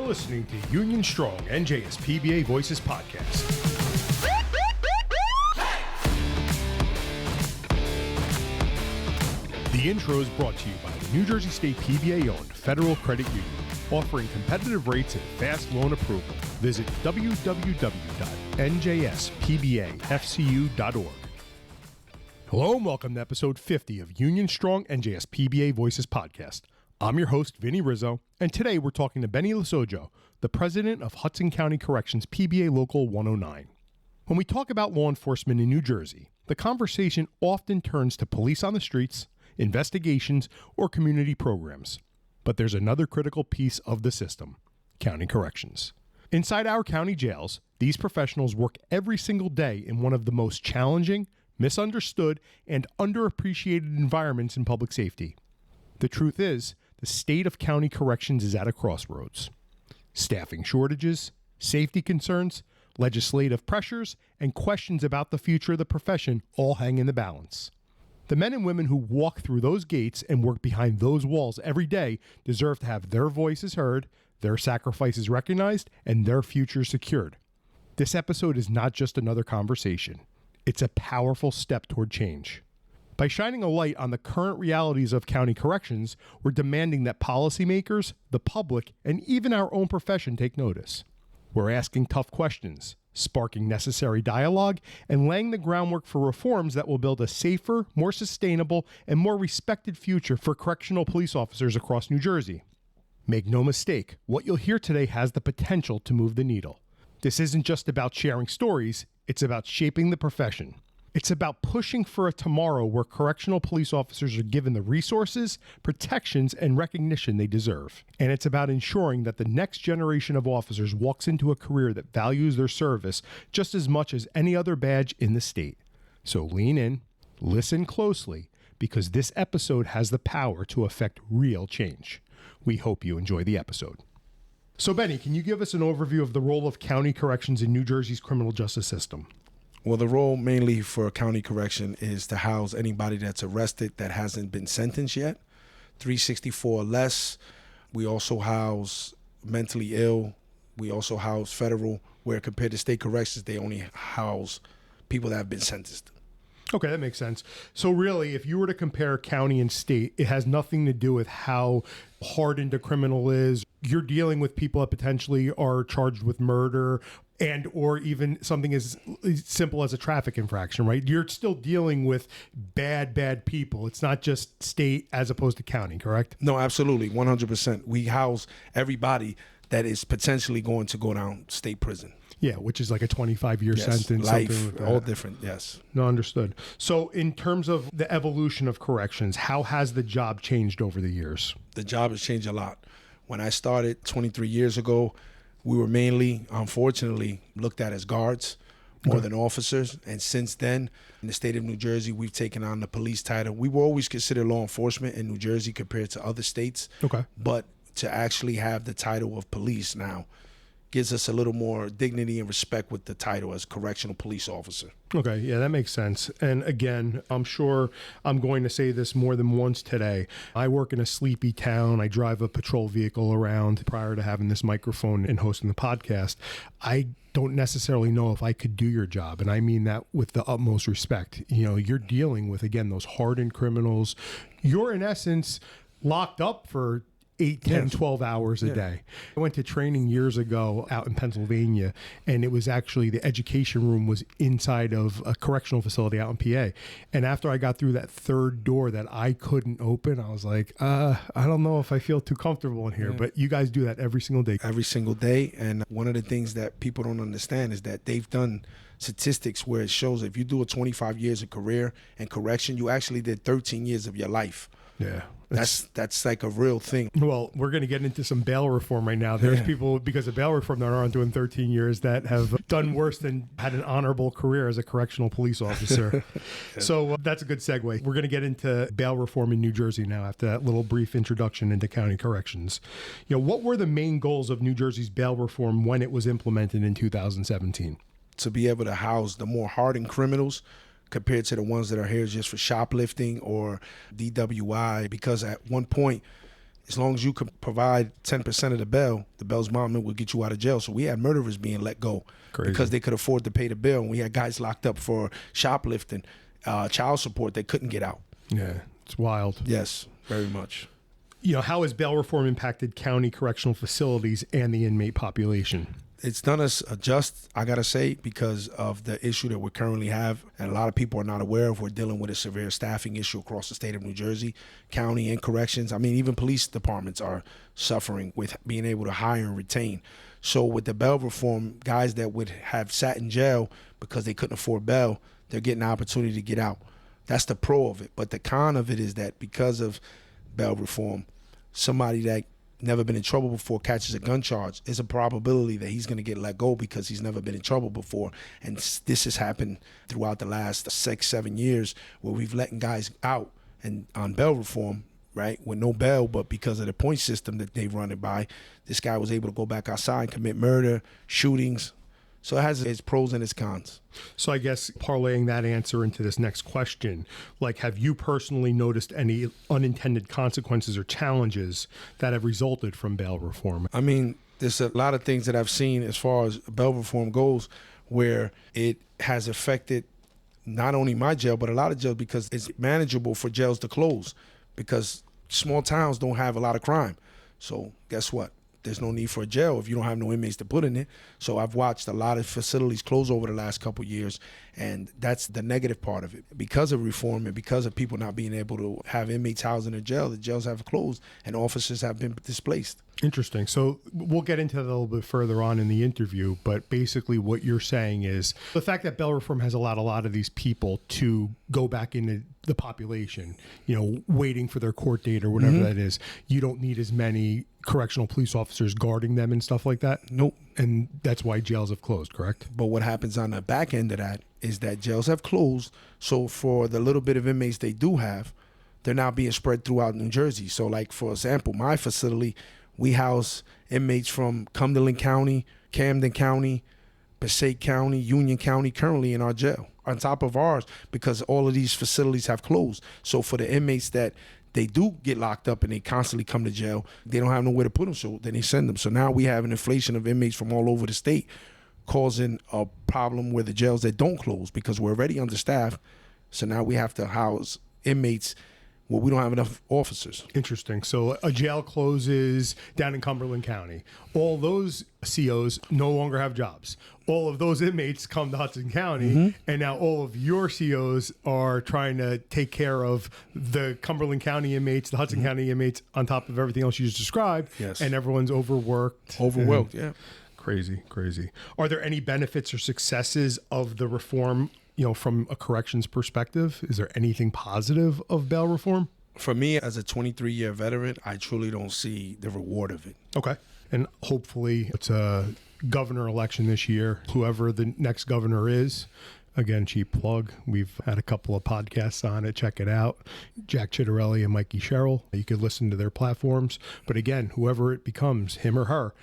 listening to Union Strong NJSPBA Voices Podcast. The intro is brought to you by the New Jersey State PBA-owned Federal Credit Union, offering competitive rates and fast loan approval. Visit www.njspbafcu.org. Hello and welcome to episode 50 of Union Strong NJSPBA Voices Podcast. I'm your host, Vinny Rizzo, and today we're talking to Benny Lisojo, the president of Hudson County Corrections PBA Local 109. When we talk about law enforcement in New Jersey, the conversation often turns to police on the streets, investigations, or community programs. But there's another critical piece of the system: county corrections. Inside our county jails, these professionals work every single day in one of the most challenging, misunderstood, and underappreciated environments in public safety. The truth is, the state of county corrections is at a crossroads. Staffing shortages, safety concerns, legislative pressures, and questions about the future of the profession all hang in the balance. The men and women who walk through those gates and work behind those walls every day deserve to have their voices heard, their sacrifices recognized, and their future secured. This episode is not just another conversation. It's a powerful step toward change. By shining a light on the current realities of county corrections, we're demanding that policymakers, the public, and even our own profession take notice. We're asking tough questions, sparking necessary dialogue, and laying the groundwork for reforms that will build a safer, more sustainable, and more respected future for correctional police officers across New Jersey. Make no mistake, what you'll hear today has the potential to move the needle. This isn't just about sharing stories, it's about shaping the profession. It's about pushing for a tomorrow where correctional police officers are given the resources, protections, and recognition they deserve. And it's about ensuring that the next generation of officers walks into a career that values their service just as much as any other badge in the state. So lean in, listen closely, because this episode has the power to affect real change. We hope you enjoy the episode. So Benny, can you give us an overview of the role of county corrections in New Jersey's criminal justice system? Well, the role mainly for a county correction is to house anybody that's arrested that hasn't been sentenced yet, 364 or less. We also house mentally ill. We also house federal, where compared to state corrections, they only house people that have been sentenced. Okay, that makes sense. So really, if you were to compare county and state, it has nothing to do with how hardened a criminal is. You're dealing with people that potentially are charged with murder and or even something as simple as a traffic infraction, right? You're still dealing with bad people. It's not just state as opposed to county, correct? No, absolutely, 100%. We house everybody that is potentially going to go down state prison. Yeah, which is like a 25-year sentence. Life, all different, yes. No, understood. So in terms of the evolution of corrections, how has the job changed over the years? The job has changed a lot. When I started 23 years ago, we were mainly, unfortunately, looked at as guards more than officers. And since then, in the state of New Jersey, we've taken on the police title. We were always considered law enforcement in New Jersey compared to other states. Okay. But to actually have the title of police now gives us a little more dignity and respect with the title as correctional police officer. Okay, yeah, that makes sense. And again, I'm sure I'm going to say this more than once today. I work in a sleepy town. I drive a patrol vehicle around. Prior to having this microphone and hosting the podcast, I don't necessarily know if I could do your job. And I mean that with the utmost respect. You know, you're dealing with, again, those hardened criminals. You're in essence locked up for 8, 10, 12 hours a day. I went to training years ago out in Pennsylvania, and it was actually the education room was inside of a correctional facility out in PA. And after I got through that third door that I couldn't open, I was like, I don't know if I feel too comfortable in here. But you guys do that every single day. Every single day. And one of the things that people don't understand is that they've done statistics where it shows if you do a 25 years of career and correction, you actually did 13 years of your life. Yeah. That's like a real thing. Well, we're going to get into some bail reform right now. There's people, because of bail reform, that aren't doing 13 years that have done worse than had an honorable career as a correctional police officer. So that's a good segue. We're going to get into bail reform in New Jersey now after that little brief introduction into county corrections. You know, what were the main goals of New Jersey's bail reform when it was implemented in 2017? To be able to house the more hardened criminals compared to the ones that are here just for shoplifting or DWI, because at one point as long as you can provide 10% of the bail's mom will get you out of jail. So we had murderers being let go because they could afford to pay the bill. And we had guys locked up for shoplifting, child support. They couldn't get out. Yeah, it's wild. Yes, very much. How has bail reform impacted county correctional facilities and the inmate population? It's done us adjust, I got to say, because of the issue that we currently have. And a lot of people are not aware of. We're dealing with a severe staffing issue across the state of New Jersey, county and corrections. I mean, even police departments are suffering with being able to hire and retain. So with the bail reform, guys that would have sat in jail because they couldn't afford bail, they're getting an opportunity to get out. That's the pro of it. But the con of it is that because of bail reform, somebody that never been in trouble before catches a gun charge, there's a probability that he's going to get let go because he's never been in trouble before. And this has happened throughout the last 6-7 years where we've letting guys out and on bail reform, right, with no bail, but because of the point system that they run it by, this guy was able to go back outside and commit murder, shootings. So it has its pros and its cons. So I guess parlaying that answer into this next question, like, have you personally noticed any unintended consequences or challenges that have resulted from bail reform? I mean, there's a lot of things that I've seen as far as bail reform goes where it has affected not only my jail, but a lot of jails because it's manageable for jails to close because small towns don't have a lot of crime. So guess what? There's no need for a jail if you don't have no inmates to put in it. So I've watched a lot of facilities close over the last couple of years, and that's the negative part of it. Because of reform and because of people not being able to have inmates housed in a jail, the jails have closed and officers have been displaced. Interesting. So we'll get into that a little bit further on in the interview, but basically what you're saying is the fact that bail reform has allowed a lot of these people to go back into the population, waiting for their court date or whatever that is. You don't need as many correctional police officers guarding them and stuff like that? Nope. And that's why jails have closed, correct? But what happens on the back end of that is that jails have closed. So for the little bit of inmates they do have, they're now being spread throughout New Jersey. So like, for example, my facility, we house inmates from Cumberland County, Camden County, Passaic County, Union County currently in our jail on top of ours because all of these facilities have closed. So for the inmates that they do get locked up and they constantly come to jail, they don't have nowhere to put them, so then they send them. So now we have an inflation of inmates from all over the state causing a problem with the jails that don't close because we're already understaffed. So now we have to house inmates where we don't have enough officers. Interesting. So a jail closes down in Cumberland County. All those COs no longer have jobs. All of those inmates come to Hudson County, and now all of your COs are trying to take care of the Cumberland County inmates, the Hudson County inmates, on top of everything else you just described. Yes. And everyone's overworked. Overworked, yeah. Crazy. Are there any benefits or successes of the reform, from a corrections perspective? Is there anything positive of bail reform? For me, as a 23-year veteran, I truly don't see the reward of it. Okay. And hopefully it's a governor election this year. Whoever the next governor is, again, cheap plug. We've had a couple of podcasts on it. Check it out. Jack Chitterelli and Mikey Sherrill. You could listen to their platforms. But again, whoever it becomes, him or her,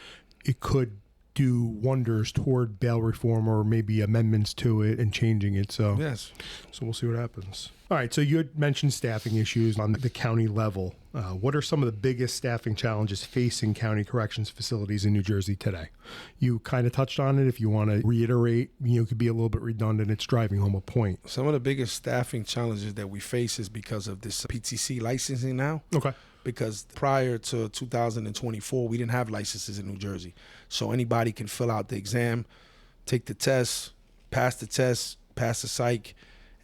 it could do wonders toward bail reform or maybe amendments to it and changing it. So yes. So we'll see what happens. All right. So you had mentioned staffing issues on the county level. What are some of the biggest staffing challenges facing county corrections facilities in New Jersey today? You kind of touched on it. If you want to reiterate, it could be a little bit redundant. It's driving home a point. Some of the biggest staffing challenges that we face is because of this PTC licensing now. Okay. Because prior to 2024, we didn't have licenses in New Jersey. So anybody can fill out the exam, take the test, pass the psych,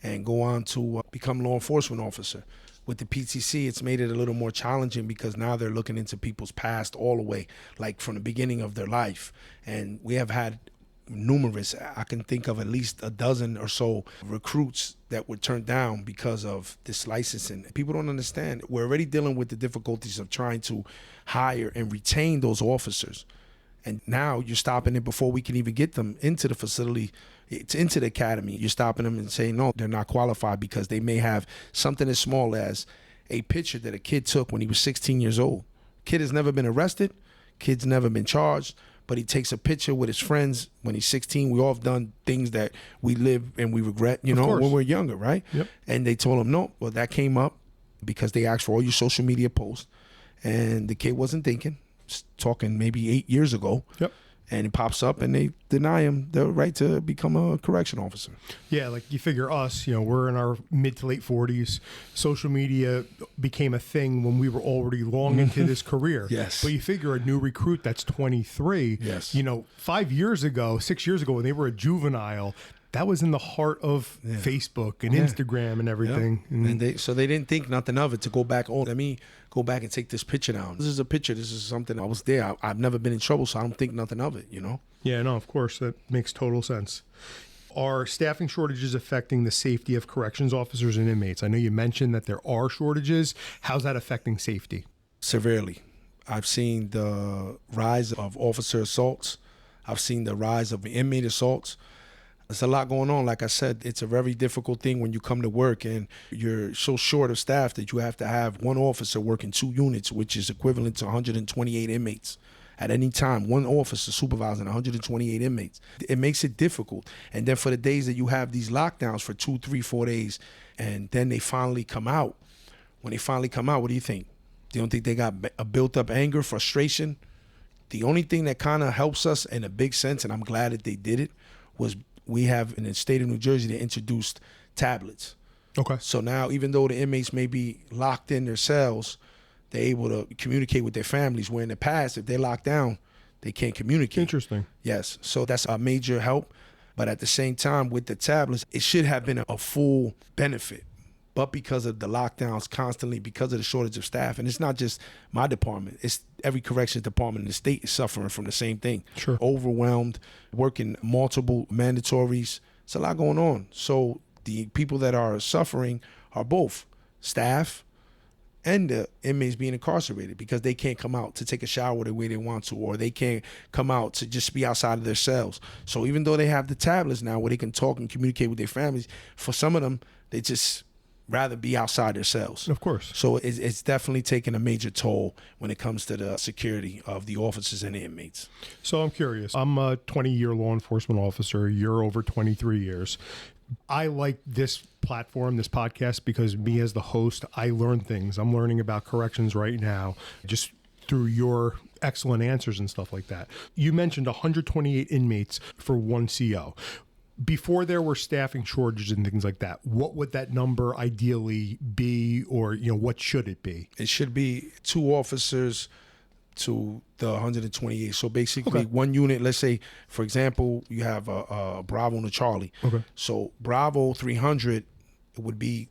and go on to become law enforcement officer. With the PTC, it's made it a little more challenging because now they're looking into people's past all the way, like from the beginning of their life. And we have had numerous, I can think of at least a dozen or so recruits that were turned down because of this licensing. People don't understand. We're already dealing with the difficulties of trying to hire and retain those officers. And now you're stopping it before we can even get them into the facility. It's into the academy. You're stopping them and saying, no, they're not qualified because they may have something as small as a picture that a kid took when he was 16 years old. Kid has never been arrested. Kid's never been charged. But he takes a picture with his friends when he's 16. We all have done things that we live and we regret, when we're younger, right? Yep. And they told him, no, well, that came up because they asked for all your social media posts. and the kid wasn't thinking. Talking maybe 8 years ago. Yep. And it pops up and they deny him the right to become a correction officer. Yeah, like you figure us, we're in our mid to late 40s. Social media became a thing when we were already long into this career. Yes. But you figure a new recruit that's 23, Yes. 5 years ago, 6 years ago when they were a juvenile, that was in the heart of Facebook and Instagram and everything. Yeah. And they didn't think nothing of it to go back, let me go back and take this picture down. This is a picture. This is something I was there. I've never been in trouble, so I don't think nothing of it, Yeah, no, of course. That makes total sense. Are staffing shortages affecting the safety of corrections officers and inmates? I know you mentioned that there are shortages. How's that affecting safety? Severely. I've seen the rise of officer assaults. I've seen the rise of inmate assaults. There's a lot going on. Like I said, it's a very difficult thing when you come to work and you're so short of staff that you have to have one officer working 2 units, which is equivalent to 128 inmates. At any time, one officer supervising 128 inmates. It makes it difficult. And then for the days that you have these lockdowns for 2, 3, 4 days, and then they finally come out. When they finally come out, what do you think? You don't think they got a built-up anger, frustration? The only thing that kind of helps us in a big sense, and I'm glad that they did it, was we have in the state of New Jersey, they introduced tablets. Okay. So now, even though the inmates may be locked in their cells, they're able to communicate with their families, where in the past, if they're locked down, they can't communicate. Interesting. Yes. So that's a major help. But at the same time, with the tablets, it should have been a full benefit. But because of the lockdowns constantly, because of the shortage of staff, and it's not just my department, it's every corrections department in the state is suffering from the same thing. Sure. Overwhelmed, working multiple mandatories. It's a lot going on. So the people that are suffering are both staff and the inmates being incarcerated because they can't come out to take a shower the way they want to, or they can't come out to just be outside of their cells. So even though they have the tablets now where they can talk and communicate with their families, for some of them, they just rather be outside their cells. Of course. So it's definitely taking a major toll when it comes to the security of the officers and the inmates. So I'm curious. I'm a 20-year law enforcement officer. You're over 23 years. I like this platform, this podcast, because me as the host, I learn things. I'm learning about corrections right now just through your excellent answers and stuff like that. You mentioned 128 inmates for one CO. Before there were staffing shortages and things like that, what would that number ideally be, or what should it be? It should be 2 officers to the 128. So basically, one unit. Let's say, for example, you have a Bravo and a Charlie. Okay. So Bravo 300 would be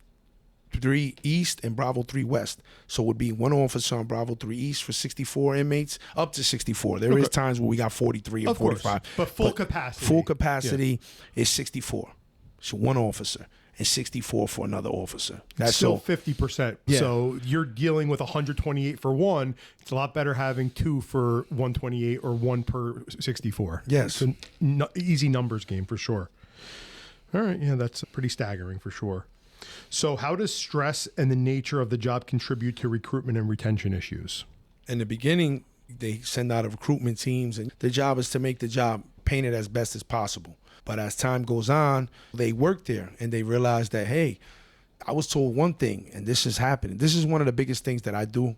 3 East and Bravo 3 West. So it would be 1 officer on Bravo 3 East for 64 inmates, up to 64. There is times where we got 43 or 45. But full capacity. Full capacity is 64. So 1 officer and 64 for another officer. That's still 50%. Yeah. So you're dealing with 128 for one. It's a lot better having 2 for 128 or 1 per 64. Yes. It's an easy numbers game for sure. All right. Yeah, that's pretty staggering for sure. So how does stress and the nature of the job contribute to recruitment and retention issues? In the beginning, they send out recruitment teams, and their job is to make the job painted as best as possible. But as time goes on, they work there and they realize that, hey, I was told one thing and this is happening. This is one of the biggest things that I do,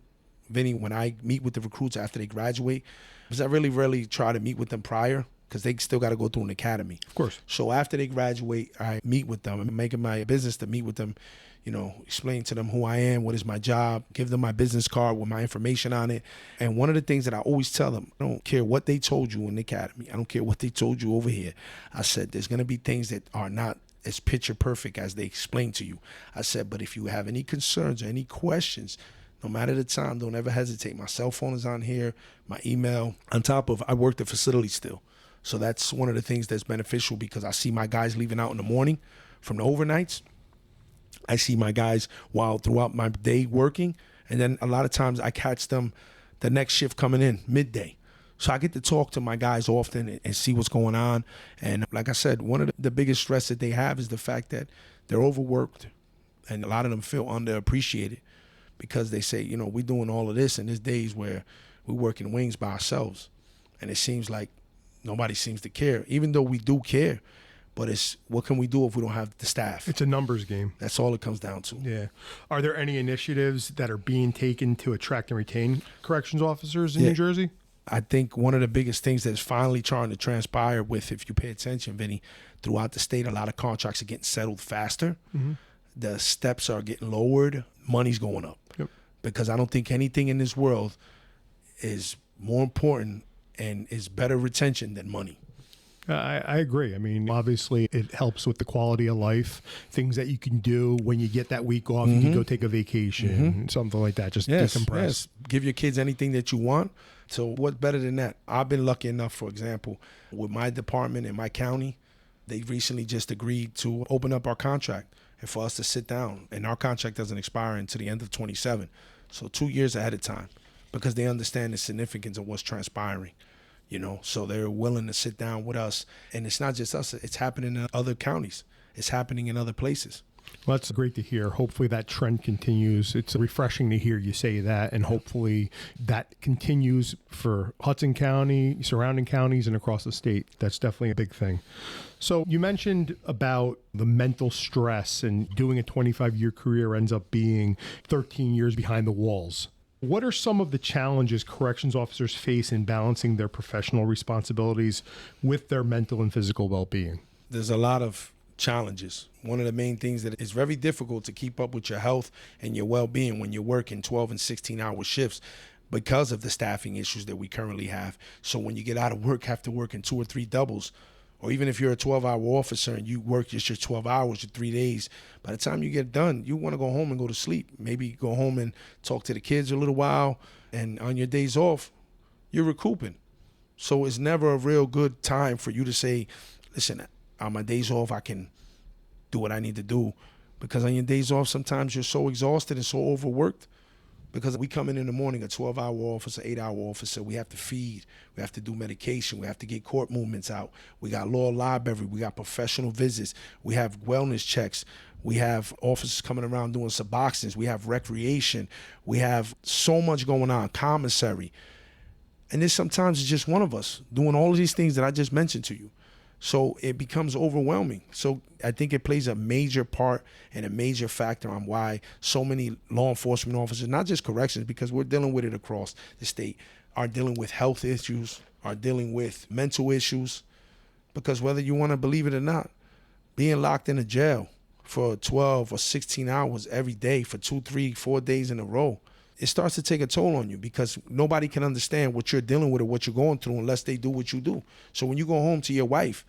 Vinny, when I meet with the recruits after they graduate, because I really try to meet with them prior, because they still got to go through an academy. Of course. So after they graduate, I meet with them. I'm making my business to meet with them, explain to them who I am, what is my job, give them my business card with my information on it. And one of the things that I always tell them, I don't care what they told you in the academy. I don't care what they told you over here. I said, there's going to be things that are not as picture perfect as they explain to you. I said, but if you have any concerns or any questions, no matter the time, don't ever hesitate. My cell phone is on here, my email. On top of, I work the facility still. So that's one of the things that's beneficial, because I see my guys leaving out in the morning from the overnights. I see my guys while throughout my day working. And then a lot of times I catch them the next shift coming in midday. So I get to talk to my guys often and see what's going on. And like I said, one of the biggest stress that they have is the fact that they're overworked. And a lot of them feel underappreciated because they say, we're doing all of this, and there's days where we're working wings by ourselves. And it seems like nobody seems to care, even though we do care. But it's what can we do if we don't have the staff? It's a numbers game. That's all it comes down to. Yeah. Are there any initiatives that are being taken to attract and retain corrections officers in New Jersey? I think one of the biggest things that's finally trying to transpire with, if you pay attention, Vinny, throughout the state, a lot of contracts are getting settled faster. Mm-hmm. The steps are getting lowered. Money's going up. Yep. Because I don't think anything in this world is more important and is better retention than money. I agree. I mean, obviously, it helps with the quality of life, things that you can do when you get that week off. You can go take a vacation, something like that, just decompress. Yes. Give your kids anything that you want. So what better than that? I've been lucky enough, for example, with my department in my county, they recently just agreed to open up our contract and for us to sit down. And our contract doesn't expire until the end of 27. So 2 years ahead of time, because they understand the significance of what's transpiring. So they're willing to sit down with us. And it's not just us. It's happening in other counties. It's happening in other places. Well, that's great to hear. Hopefully that trend continues. It's refreshing to hear you say that, and hopefully that continues for Hudson County, surrounding counties, and across the state. That's definitely a big thing. So you mentioned about the mental stress, and doing a 25-year career ends up being 13 years behind the walls. What are some of the challenges corrections officers face in balancing their professional responsibilities with their mental and physical well-being? There's a lot of challenges. One of the main things that is very difficult to keep up with your health and your well-being when you're working 12 and 16-hour shifts because of the staffing issues that we currently have. So when you get out of work, have to work in 2 or 3 doubles, or even if you're a 12-hour officer and you work just your 12 hours or 3 days, by the time you get done, you want to go home and go to sleep. Maybe go home and talk to the kids a little while, and on your days off, you're recouping. So it's never a real good time for you to say, listen, on my days off, I can do what I need to do. Because on your days off, sometimes you're so exhausted and so overworked. Because we come in the morning, a 12-hour officer, 8-hour officer, we have to feed, we have to do medication, we have to get court movements out. We got law library, we got professional visits, we have wellness checks, we have officers coming around doing suboxones, we have recreation, we have so much going on, commissary. And then sometimes it's just one of us doing all of these things that I just mentioned to you. So it becomes overwhelming. So I think it plays a major part and a major factor on why so many law enforcement officers, not just corrections, because we're dealing with it across the state, are dealing with health issues, are dealing with mental issues. Because whether you want to believe it or not, being locked in a jail for 12 or 16 hours every day for 2, 3, 4 days in a row, it starts to take a toll on you, because nobody can understand what you're dealing with or what you're going through unless they do what you do. So when you go home to your wife,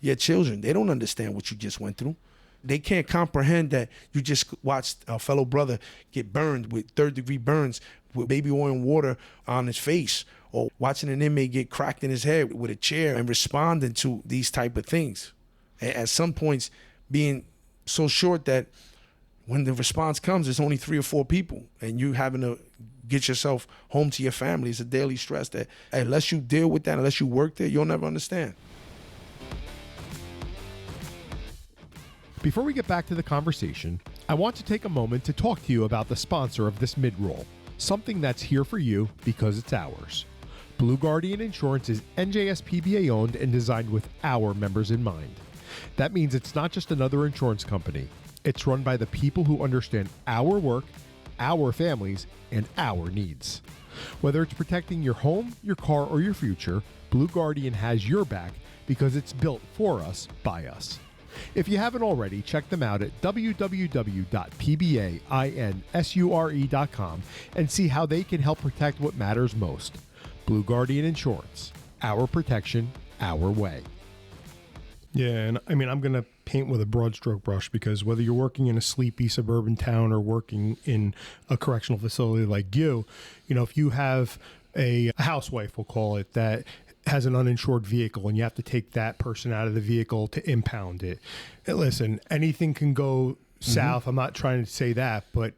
your children, they don't understand what you just went through. They can't comprehend that you just watched a fellow brother get burned with 3rd-degree burns with baby oil and water on his face, or watching an inmate get cracked in his head with a chair, and responding to these type of things. At some points being so short that when the response comes, it's only 3 or 4 people, and you having to get yourself home to your family. It's a daily stress that unless you deal with that, unless you work there, you'll never understand. Before we get back to the conversation, I want to take a moment to talk to you about the sponsor of this mid-roll, something that's here for you because it's ours. Blue Guardian Insurance is NJSPBA owned and designed with our members in mind. That means it's not just another insurance company. It's run by the people who understand our work, our families, and our needs. Whether it's protecting your home, your car, or your future, Blue Guardian has your back because it's built for us, by us. If you haven't already, check them out at www.pbainsure.com and see how they can help protect what matters most. Blue Guardian Insurance. Our protection, our way. Yeah, and I mean, I'm going to paint with a broad stroke brush, because whether you're working in a sleepy suburban town or working in a correctional facility like you, if you have a housewife, we'll call it, that has an uninsured vehicle and you have to take that person out of the vehicle to impound it. And listen, anything can go south. I'm not trying to say that, but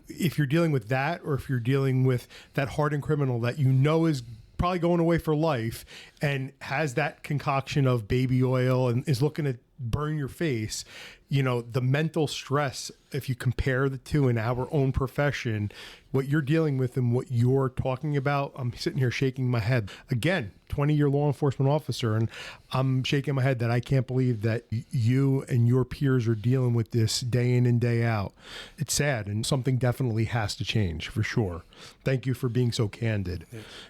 if you're dealing with that, or if you're dealing with that hardened criminal that is probably going away for life and has that concoction of baby oil and is looking to burn your face. You know, the mental stress, if you compare the two in our own profession, what you're dealing with and what you're talking about, I'm sitting here shaking my head. Again, 20-year law enforcement officer, and I'm shaking my head that I can't believe that you and your peers are dealing with this day in and day out. It's sad, and something definitely has to change for sure. Thank you for being so candid,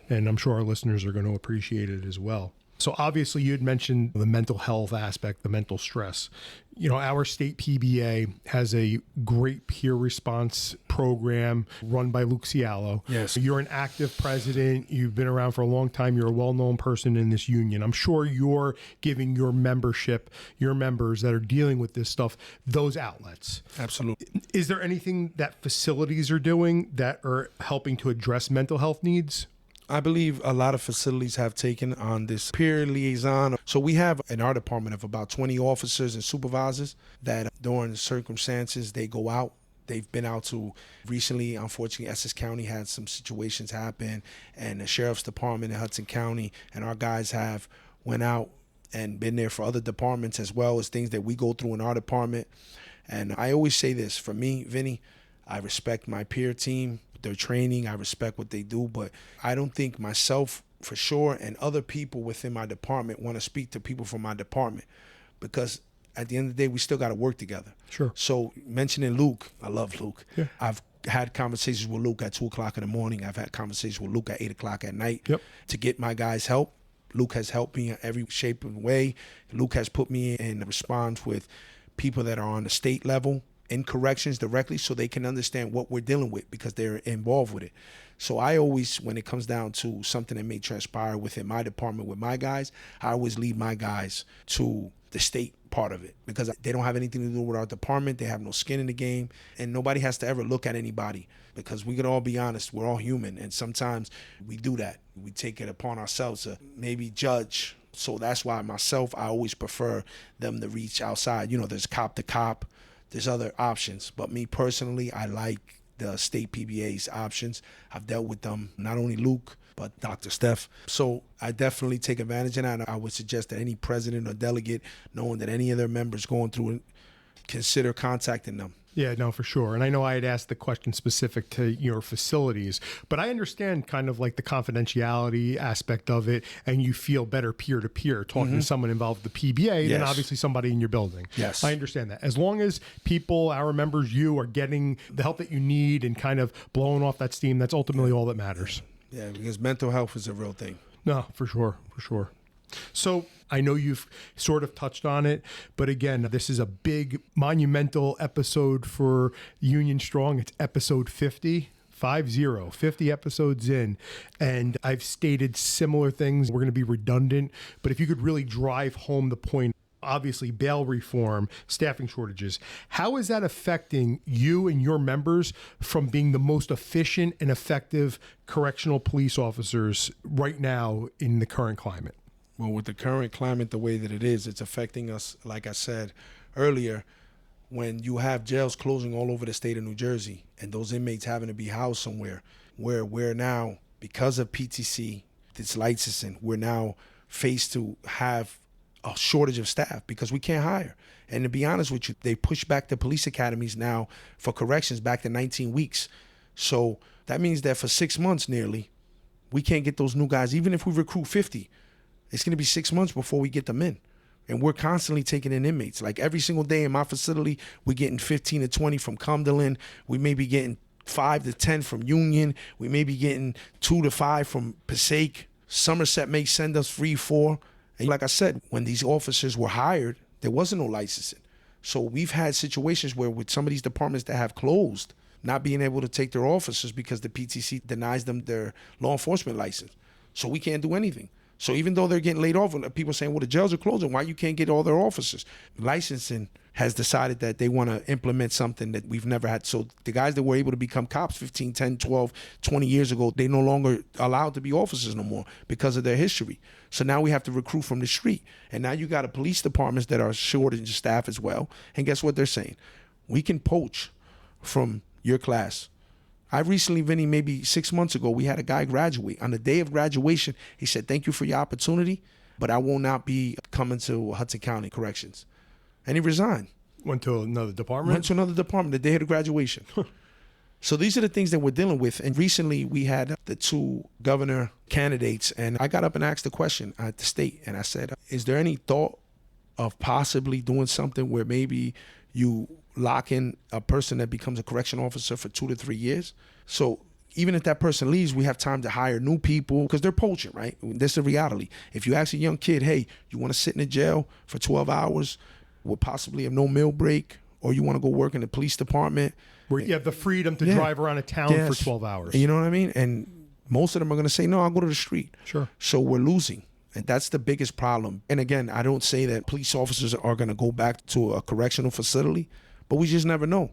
and I'm sure our listeners are going to appreciate it as well. So obviously you had mentioned the mental health aspect, the mental stress. You know, our state PBA has a great peer response program run by Luke Cialo. Yes. You're an active president. You've been around for a long time. You're a well-known person in this union. I'm sure you're giving your membership, your members that are dealing with this stuff, those outlets. Absolutely. Is there anything that facilities are doing that are helping to address mental health needs? I believe a lot of facilities have taken on this peer liaison. So we have in our department of about 20 officers and supervisors that during circumstances, they go out. They've been out to recently, unfortunately, Essex County had some situations happen, and the sheriff's department in Hudson County and our guys have went out and been there for other departments as well as things that we go through in our department. And I always say this, for me, Vinny, I respect my peer team, their training, I respect what they do, but I don't think myself for sure and other people within my department want to speak to people from my department, because at the end of the day, we still got to work together. Sure. So mentioning Luke, I love Luke. Yeah. I've had conversations with Luke at 2 o'clock in the morning. I've had conversations with Luke at 8 o'clock at night to get my guys help. Luke has helped me in every shape and way. Luke has put me in response with people that are on the state level in corrections directly, so they can understand what we're dealing with because they're involved with it. So I always, when it comes down to something that may transpire within my department with my guys, I always lead my guys to the state part of it, because they don't have anything to do with our department. They have no skin in the game, and nobody has to ever look at anybody, because we could all be honest, we're all human, and sometimes we do that. We take it upon ourselves to maybe judge. So that's why myself, I always prefer them to reach outside. You know, there's cop to cop, there's other options, but me personally, I like the state PBA's options. I've dealt with them, not only Luke, but Dr. Steph. So I definitely take advantage of that. And I would suggest that any president or delegate, knowing that any of their members going through it, consider contacting them. Yeah, no, for sure. And I know I had asked the question specific to your facilities, but I understand kind of like the confidentiality aspect of it, and you feel better peer-to-peer talking to someone involved with the PBA than obviously somebody in your building. Yes. I understand that. As long as people, our members, you are getting the help that you need and kind of blowing off that steam, that's ultimately all that matters. Yeah, because mental health is a real thing. No, for sure, for sure. So I know you've sort of touched on it, but again, this is a big monumental episode for Union Strong. It's episode 50 episodes in, and I've stated similar things. We're going to be redundant, but if you could really drive home the point, obviously bail reform, staffing shortages, how is that affecting you and your members from being the most efficient and effective correctional police officers right now in the current climate? Well, with the current climate the way that it is, it's affecting us, like I said earlier, when you have jails closing all over the state of New Jersey and those inmates having to be housed somewhere, where we're now, because of PTC, this licensing, we're now faced to have a shortage of staff because we can't hire. And to be honest with you, they pushed back the police academies now for corrections back to 19 weeks. So that means that for 6 months nearly, we can't get those new guys. Even if we recruit 50, it's going to be 6 months before we get them in. And we're constantly taking in inmates. Like every single day in my facility, we're getting 15 to 20 from Cumberland. We may be getting 5 to 10 from Union. We may be getting 2 to 5 from Passaic. Somerset may send us 3, 4. And like I said, when these officers were hired, there wasn't no licensing. So we've had situations where with some of these departments that have closed, not being able to take their officers because the PTC denies them their law enforcement license. So we can't do anything. So even though they're getting laid off, and people are saying, well, the jails are closing, why you can't get all their officers? Licensing has decided that they want to implement something that we've never had. So the guys that were able to become cops 15, 10, 12, 20 years ago, they no longer allowed to be officers no more because of their history. So now we have to recruit from the street. And now you got a police departments that are shortage of staff as well. And guess what they're saying? We can poach from your class. I recently, Vinny, maybe 6 months ago, we had a guy graduate. On the day of graduation, he said, thank you for your opportunity, but I will not be coming to Hudson County Corrections. and he resigned. Went to another department? Went to another department the day of the graduation. So these are the things that we're dealing with. And recently we had the 2 governor candidates, and I got up and asked the question at the state, and I said, is there any thought of possibly doing something where maybe you lock in a person that becomes a correction officer for 2 to 3 years? So even if that person leaves, we have time to hire new people because they're poaching, right? That's the reality. If you ask a young kid, hey, you want to sit in a jail for 12 hours with possibly a no meal break, or you want to go work in the police department, where you have the freedom to drive around a town for 12 hours. You know what I mean? And most of them are going to say, no, I'll go to the street. Sure. So we're losing. And that's the biggest problem. And again, I don't say that police officers are going to go back to a correctional facility, but we just never know.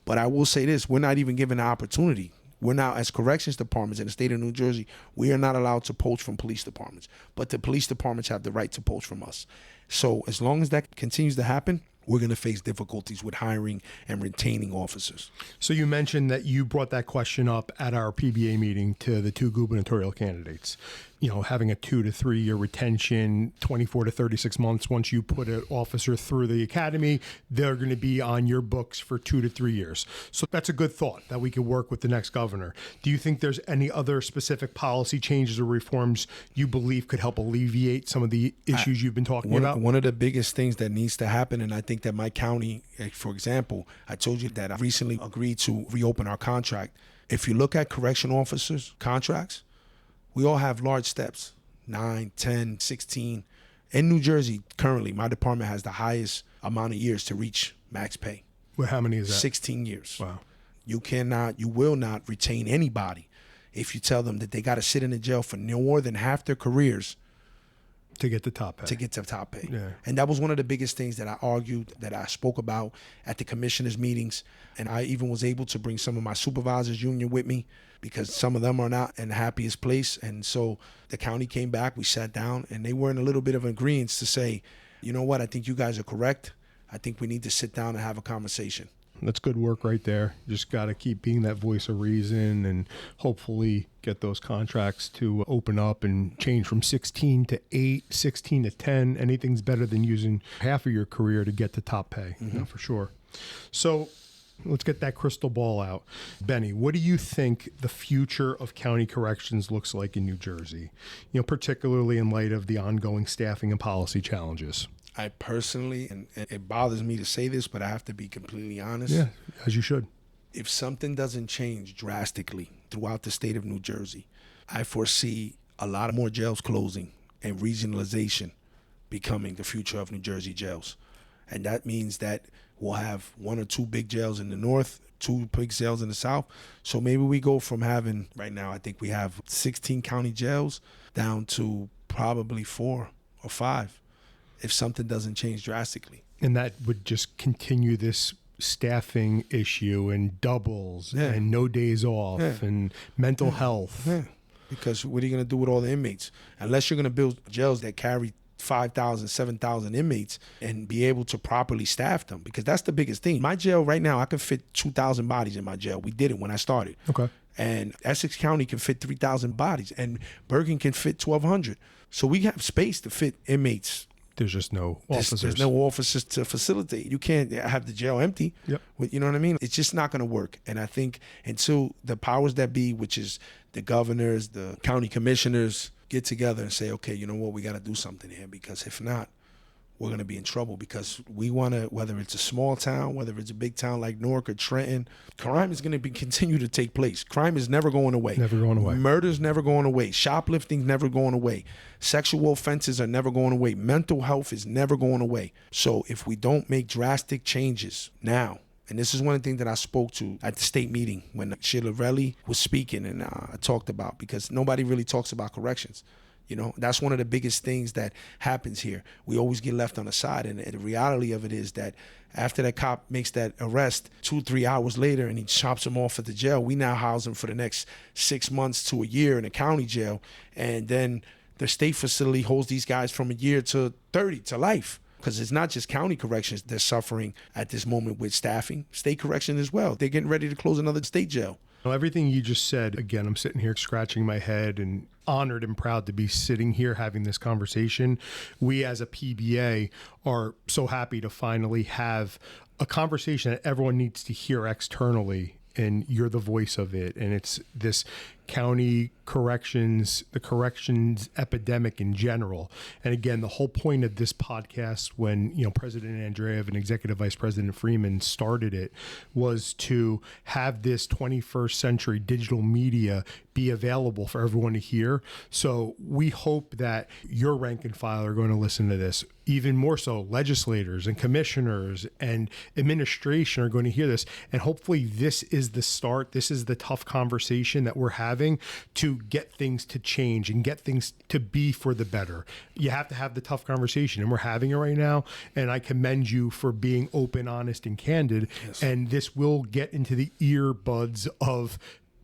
But I will say this, we're not even given the opportunity. We're now, as corrections departments in the state of New Jersey, we are not allowed to poach from police departments. But the police departments have the right to poach from us. So as long as that continues to happen, we're going to face difficulties with hiring and retaining officers. So you mentioned that you brought that question up at our PBA meeting to the 2 gubernatorial candidates. You know, having a 2 to 3 year retention, 24 to 36 months. Once you put an officer through the academy, they're going to be on your books for 2 to 3 years. So that's a good thought that we could work with the next governor. Do you think there's any other specific policy changes or reforms you believe could help alleviate some of the issues you've been talking about? One of the biggest things that needs to happen, and I think that my county, for example, I told you that I recently agreed to reopen our contract. If you look at correction officers' contracts, we all have large steps, 9, 10, 16. In New Jersey, currently, my department has the highest amount of years to reach max pay. Well, how many is that? 16 years. Wow. You will not retain anybody if you tell them that they got to sit in the jail for no more than half their careers to get the top pay. To get to top pay. Yeah. And that was one of the biggest things that I argued, that I spoke about at the commissioners' meetings. And I even was able to bring some of my supervisors union with me because some of them are not in the happiest place. And so the county came back, we sat down, and they were in a little bit of agreement to say, you know what, I think you guys are correct. I think we need to sit down and have a conversation. That's good work right there. You just got to keep being that voice of reason and hopefully get those contracts to open up and change from 16 to 8, 16 to 10. Anything's better than using half of your career to get to top pay, for sure. So let's get that crystal ball out. Benny, what do you think the future of county corrections looks like in New Jersey? You know, particularly in light of the ongoing staffing and policy challenges. I personally, and it bothers me to say this, but I have to be completely honest. Yeah, as you should. If something doesn't change drastically throughout the state of New Jersey, I foresee a lot of more jails closing and regionalization becoming the future of New Jersey jails. And that means that we'll have 1 or 2 big jails in the north, 2 big jails in the south. So maybe we go from having, right now I think we have 16 county jails down to probably 4 or 5. If something doesn't change drastically. And that would just continue this staffing issue and doubles and no days off and mental health. Yeah. Because what are you going to do with all the inmates? Unless you're going to build jails that carry 5,000, 7,000 inmates and be able to properly staff them. Because that's the biggest thing. My jail right now, I can fit 2,000 bodies in my jail. We did it when I started. Okay. And Essex County can fit 3,000 bodies. And Bergen can fit 1,200. So we have space to fit inmates. There's just no officers. There's no officers to facilitate. You can't have the jail empty. Yep. You know what I mean? It's just not going to work. And I think until the powers that be, which is the governors, the county commissioners, get together and say, okay, you know what, we got to do something here. Because if not, we're going to be in trouble. Because we want to, whether it's a small town, whether it's a big town like Newark or Trenton, crime is going to continue to take place. Crime is never going away. Never going away. Murder's never going away. Shoplifting's never going away. Sexual offenses are never going away. Mental health is never going away. So if we don't make drastic changes now, and this is one of the things that I spoke to at the state meeting when Chilarelli was speaking, and I talked about, because nobody really talks about corrections. You know, that's one of the biggest things that happens here. We always get left on the side. And the reality of it is that after that cop makes that arrest 2-3 hours later and he chops him off at the jail, we now house him for the next 6 months to a year in a county jail. And then the state facility holds these guys from a year to 30 to life. Because it's not just county corrections they're suffering at this moment with staffing. State correction as well. They're getting ready to close another state jail. Well, everything you just said, again, I'm sitting here scratching my head, and honored and proud to be sitting here having this conversation. We as a PBA are so happy to finally have a conversation that everyone needs to hear externally, and you're the voice of it. And it's this county corrections, the corrections epidemic in general. And again, the whole point of this podcast, when President Andreev and Executive Vice President Freeman started it, was to have this 21st century digital media be available for everyone to hear. So we hope that your rank and file are going to listen to this. Even more so, legislators and commissioners and administration are going to hear this. And hopefully this is the start. This is the tough conversation that we're having to get things to change and get things to be for the better. You have to have the tough conversation, and we're having it right now. And I commend you for being open, honest, and candid. Yes. And this will get into the earbuds of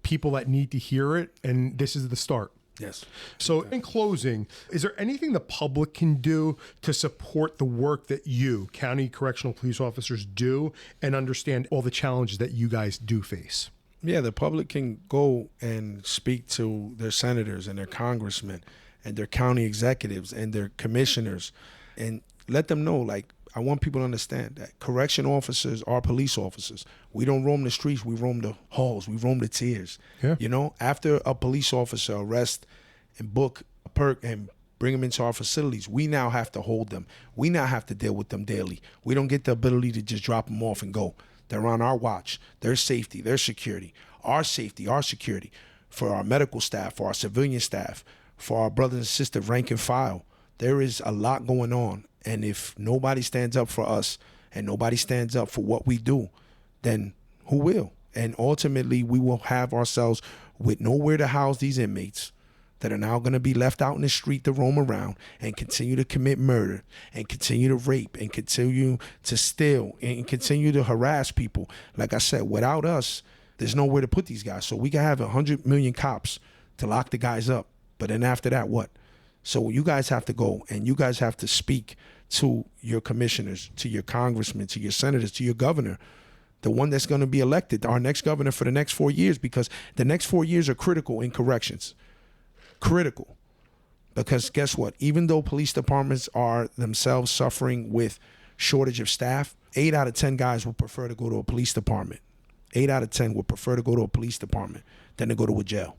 people that need to hear it. And this is the start. Yes. So in closing, is there anything the public can do to support the work that you, county correctional police officers, do and understand all the challenges that you guys do face? Yeah, the public can go and speak to their senators and their congressmen and their county executives and their commissioners and let them know, I want people to understand that correction officers are police officers. We don't roam the streets, we roam the halls, we roam the tiers. Yeah. After a police officer arrest and book a perk and bring them into our facilities, we now have to hold them. We now have to deal with them daily. We don't get the ability to just drop them off and go. They're on our watch, their safety, their security, our safety, our security, for our medical staff, for our civilian staff, for our brothers and sisters rank and file. There is a lot going on. And if nobody stands up for us and nobody stands up for what we do, then who will? And ultimately, we will have ourselves with nowhere to house these inmates that are now going to be left out in the street to roam around and continue to commit murder and continue to rape and continue to steal and continue to harass people. Like I said, without us, there's nowhere to put these guys. So we can have 100 million cops to lock the guys up. But then after that, what? So you guys have to go and you guys have to speak to your commissioners, to your congressmen, to your senators, to your governor, the one that's going to be elected, our next governor for the next 4 years, because the next 4 years are critical in corrections. Critical. Because guess what? Even though police departments are themselves suffering with shortage of staff, 8 out of 10 guys would prefer to go to a police department. 8 out of 10 would prefer to go to a police department than to go to a jail.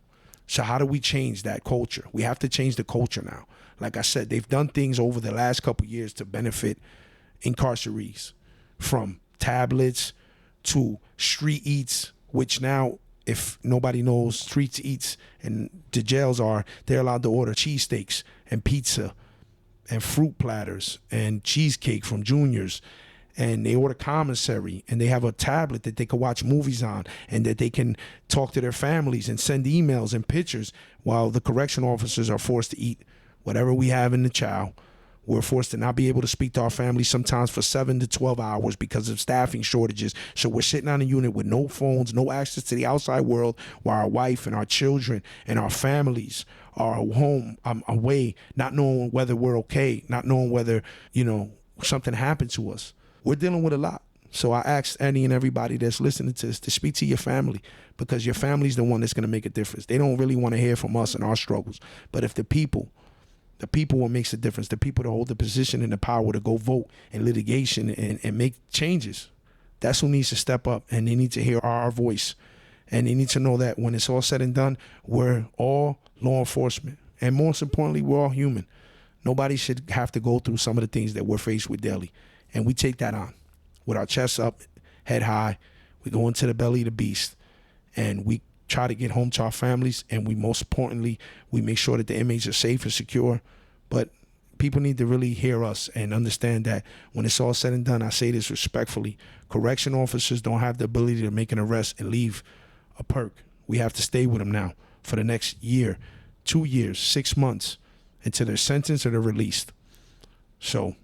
So how do we change that culture? We have to change the culture now. Like I said, they've done things over the last couple of years to benefit incarcerees, from tablets to street eats, which now, if nobody knows, street eats and the jails are, they're allowed to order cheesesteaks and pizza and fruit platters and cheesecake from Junior's. And they order commissary, and they have a tablet that they can watch movies on, and that they can talk to their families and send emails and pictures, while the correction officers are forced to eat whatever we have in the chow. We're forced to not be able to speak to our families sometimes for 7 to 12 hours because of staffing shortages. So we're sitting on a unit with no phones, no access to the outside world, while our wife and our children and our families are home, away, not knowing whether we're okay, not knowing whether, something happened to us. We're dealing with a lot. So I ask any and everybody that's listening to this to speak to your family, because your family's the one that's going to make a difference. They don't really want to hear from us and our struggles. But if the people what makes a difference, the people that hold the position and the power to go vote in litigation and make changes, that's who needs to step up, and they need to hear our voice. And they need to know that when it's all said and done, we're all law enforcement. And most importantly, we're all human. Nobody should have to go through some of the things that we're faced with daily. And we take that on with our chests up, head high. We go into the belly of the beast, and we try to get home to our families. And we, most importantly, we make sure that the inmates are safe and secure. But people need to really hear us and understand that when it's all said and done, I say this respectfully, correction officers don't have the ability to make an arrest and leave a perk. We have to stay with them now for the next year, 2 years, 6 months, until they're sentenced or they're released. So,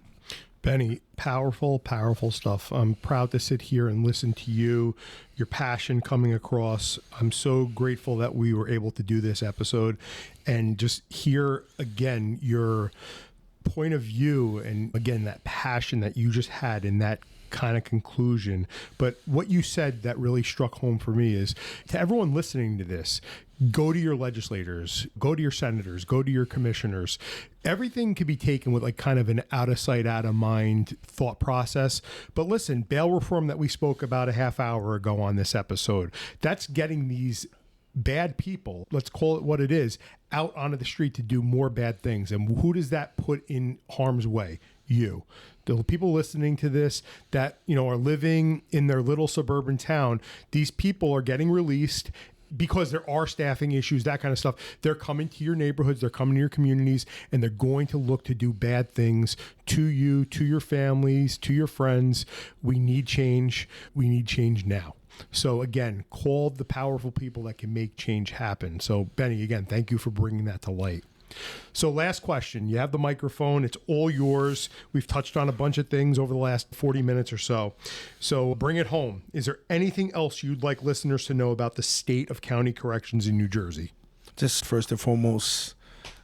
Benny, powerful, powerful stuff. I'm proud to sit here and listen to you, your passion coming across. I'm so grateful that we were able to do this episode and just hear again your point of view, and again that passion that you just had, and that kind of conclusion. But what you said that really struck home for me is, to everyone listening to this, go to your legislators, go to your senators, go to your commissioners. Everything can be taken with like kind of an out of sight, out of mind thought process. But listen, bail reform that we spoke about a half hour ago on this episode, that's getting these bad people, let's call it what it is, out onto the street to do more bad things. And who does that put in harm's way? You. The people listening to this that, are living in their little suburban town, these people are getting released because there are staffing issues, that kind of stuff. They're coming to your neighborhoods, they're coming to your communities, and they're going to look to do bad things to you, to your families, to your friends. We need change. We need change now. So again, call the powerful people that can make change happen. So Benny, again, thank you for bringing that to light. So last question, you have the microphone, it's all yours. We've touched on a bunch of things over the last 40 minutes or so. So bring it home. Is there anything else you'd like listeners to know about the state of county corrections in New Jersey? Just first and foremost,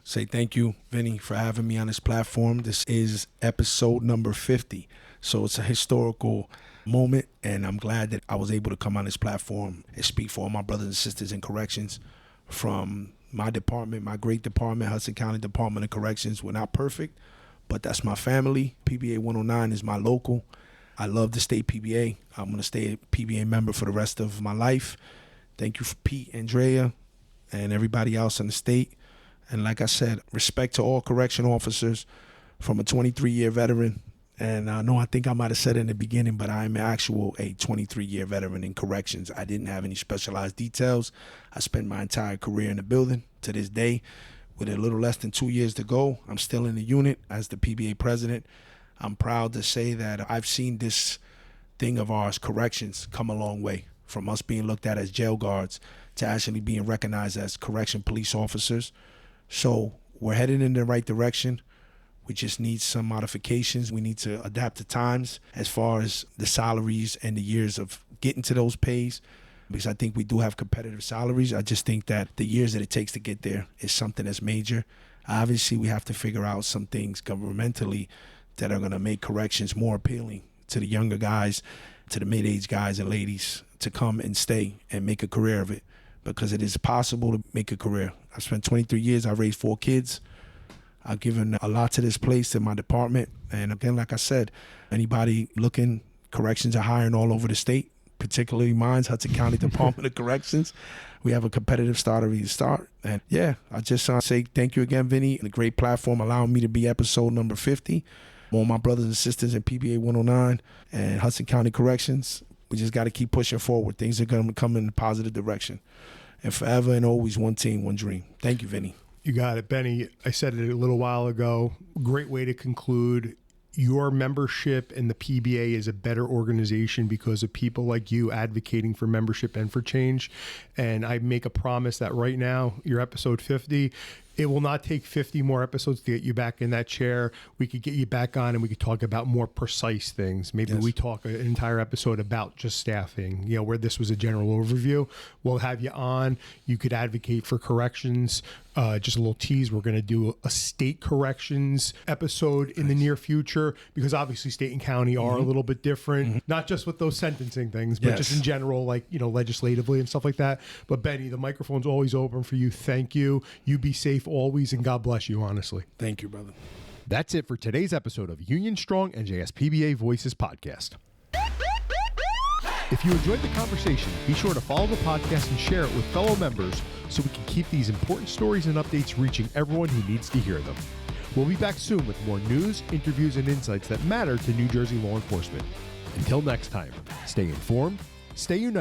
say thank you, Vinny, for having me on this platform. This is episode number 50. So it's a historical moment, and I'm glad that I was able to come on this platform and speak for all my brothers and sisters in corrections from my department, my great department, Hudson County Department of Corrections. We're not perfect, but that's my family. PBA 109 is my local. I love the state PBA. I'm going to stay a PBA member for the rest of my life. Thank you for Pete, Andrea, and everybody else in the state. And like I said, respect to all correction officers from a 23-year veteran. And I think I might have said it in the beginning, but I'm a 23-year veteran in corrections. I didn't have any specialized details. I spent my entire career in the building. To this day, with a little less than 2 years to go, I'm still in the unit as the PBA president. I'm proud to say that I've seen this thing of ours, corrections, come a long way. From us being looked at as jail guards to actually being recognized as correction police officers. So we're headed in the right direction. We just need some modifications. We need to adapt to times as far as the salaries and the years of getting to those pays, because I think we do have competitive salaries. I just think that the years that it takes to get there is something that's major. Obviously, we have to figure out some things governmentally that are going to make corrections more appealing to the younger guys, to the mid-age guys and ladies to come and stay and make a career of it, because it is possible to make a career. I've spent 23 years. I raised 4 kids. I've given a lot to this place, to my department. And again, like I said, anybody looking, corrections are hiring all over the state, particularly mine's Hudson County Department of Corrections. We have a competitive starter start. And yeah, I just say thank you again, Vinny, and a great platform allowing me to be episode number 50. All my brothers and sisters in PBA 109 and Hudson County Corrections, we just got to keep pushing forward. Things are going to come in a positive direction. And forever and always, one team, one dream. Thank you, Vinny. You got it, Benny. I said it a little while ago. Great way to conclude. Your membership in the PBA is a better organization because of people like you advocating for membership and for change. And I make a promise that right now, you're episode 50. It will not take 50 more episodes to get you back in that chair. We could get you back on and we could talk about more precise things. Maybe we talk an entire episode about just staffing, where this was a general overview. We'll have you on. You could advocate for corrections. Just a little tease. We're going to do a state corrections episode in the near future, because obviously state and county are a little bit different, not just with those sentencing things, but just in general, like, legislatively and stuff like that. But Benny, the microphone's always open for you. Thank you. You be safe always, and God bless you, honestly. Thank you, brother. That's it for today's episode of Union Strong NJSPBA Voices Podcast. If you enjoyed the conversation, be sure to follow the podcast and share it with fellow members so we can keep these important stories and updates reaching everyone who needs to hear them. We'll be back soon with more news, interviews, and insights that matter to New Jersey law enforcement. Until next time, stay informed, stay united.